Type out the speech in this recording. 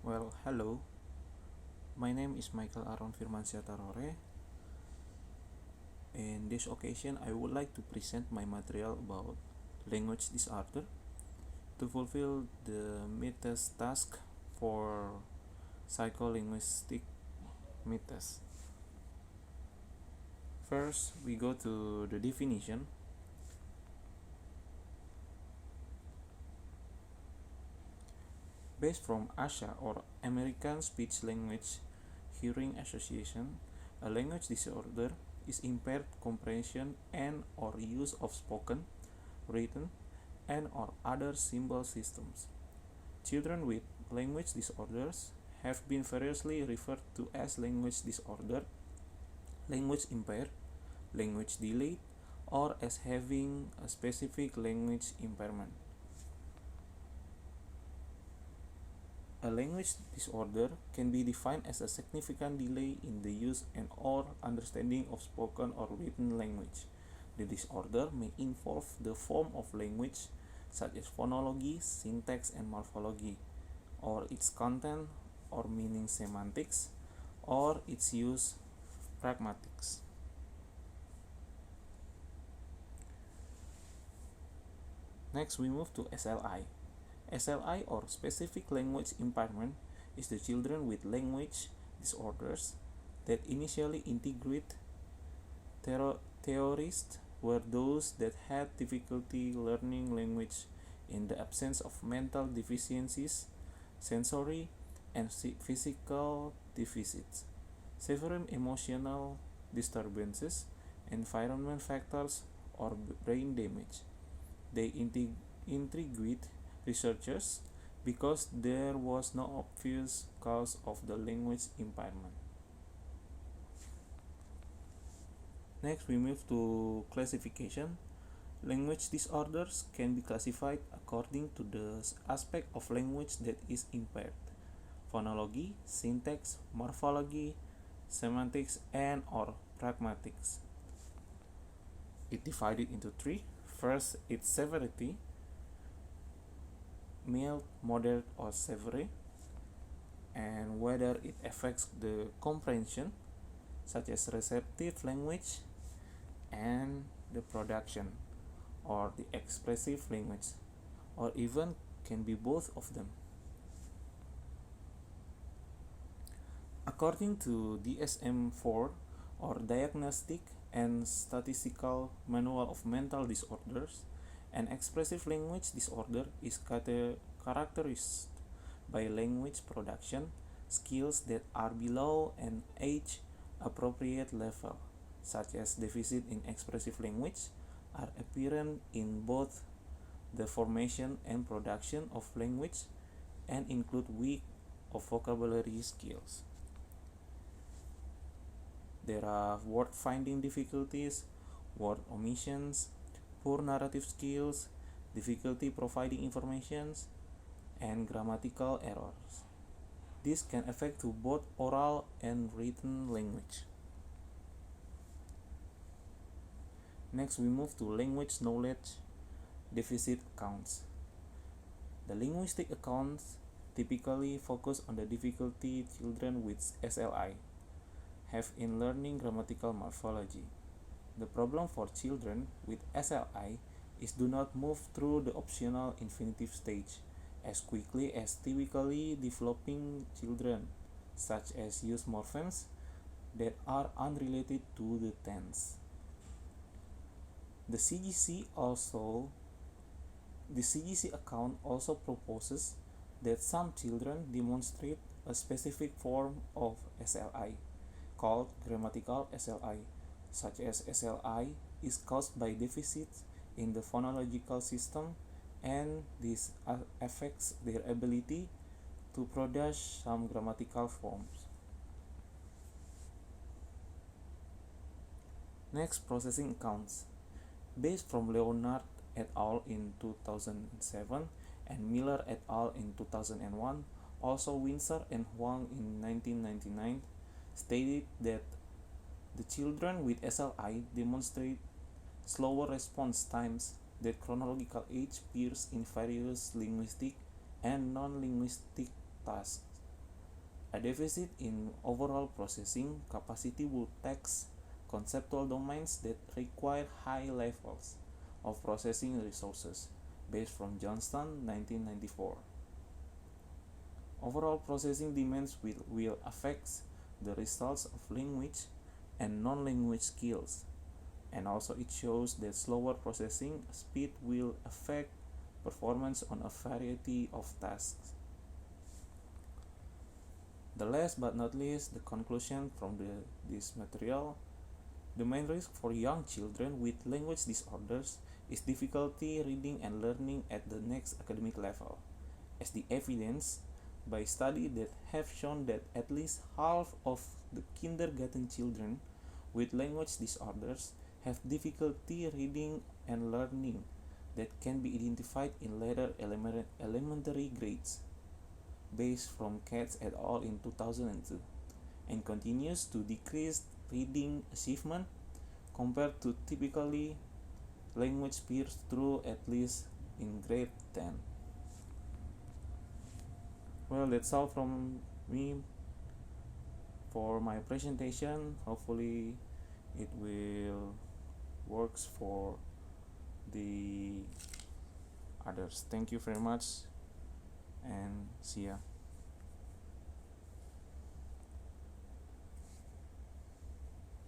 Well, hello. My name is Michael Aaron Firmansyah Tarore. In this occasion, I would like to present my material about language disorder to fulfill the Midtest task for Psycholinguistics Midtest. First, we go to the definition. Based from ASHA or American Speech Language Hearing Association, a language disorder is impaired comprehension and or use of spoken, written, and or other symbol systems. Children with language disorders have been variously referred to as language disorder, language impaired, language delayed, or as having a specific language impairment. A language disorder can be defined as a significant delay in the use and or understanding of spoken or written language. The disorder may involve the form of language such as phonology, syntax, and morphology, or its content or meaning semantics, or its use pragmatics. Next, we move to SLI. SLI or specific language impairment is the children with language disorders that initially integrate theorists were those that had difficulty learning language in the absence of mental deficiencies, sensory and physical deficits, severe emotional disturbances, environment factors, or brain damage. They intrigued researchers because there was no obvious cause of the language impairment. Next, we move to classification. Language disorders can be classified according to the aspect of language that is impaired: phonology, syntax, morphology, semantics, and or pragmatics. It divided into three. First, its severity, mild, moderate, or severe, and whether it affects the comprehension, such as receptive language, and the production, or the expressive language, or even can be both of them. According to DSM-4, or Diagnostic and Statistical Manual of Mental Disorders, an expressive language disorder is characterized by language production skills that are below an age-appropriate level, such as deficit in expressive language, are apparent in both the formation and production of language and include weak of vocabulary skills. There are word-finding difficulties, word omissions, poor narrative skills, difficulty providing information, and grammatical errors. This can affect to both oral and written language. Next, we move to language knowledge deficit accounts. The linguistic accounts typically focus on the difficulty children with SLI have in learning grammatical morphology. The problem for children with SLI is do not move through the optional infinitive stage as quickly as typically developing children, such as use morphemes that are unrelated to the tense. The CGC account also proposes that some children demonstrate a specific form of SLI called grammatical SLI, such as SLI is caused by deficits in the phonological system, and this affects their ability to produce some grammatical forms. Next, processing accounts. Based from Leonard et al. In 2007 and Miller et al. In 2001, also Windsor and Huang in 1999, stated that the children with SLI demonstrate slower response times than chronological age peers in various linguistic and non-linguistic tasks. A deficit in overall processing capacity will tax conceptual domains that require high levels of processing resources, based from Johnston, 1994. Overall processing demands will affect the results of language and non-language skills, and also it shows that slower processing speed will affect performance on a variety of tasks. The last but not least, the conclusion from this material: the main risk for young children with language disorders is difficulty reading and learning at the next academic level, as the evidence by studies that have shown that at least half of the kindergarten children with language disorders have difficulty reading and learning that can be identified in later elementary grades, based from Katz et al. In 2002, and continues to decrease reading achievement compared to typically language peers through at least in grade 10. Well, that's all from me for my presentation. Hopefully it will works for the others. Thank you very much and see ya.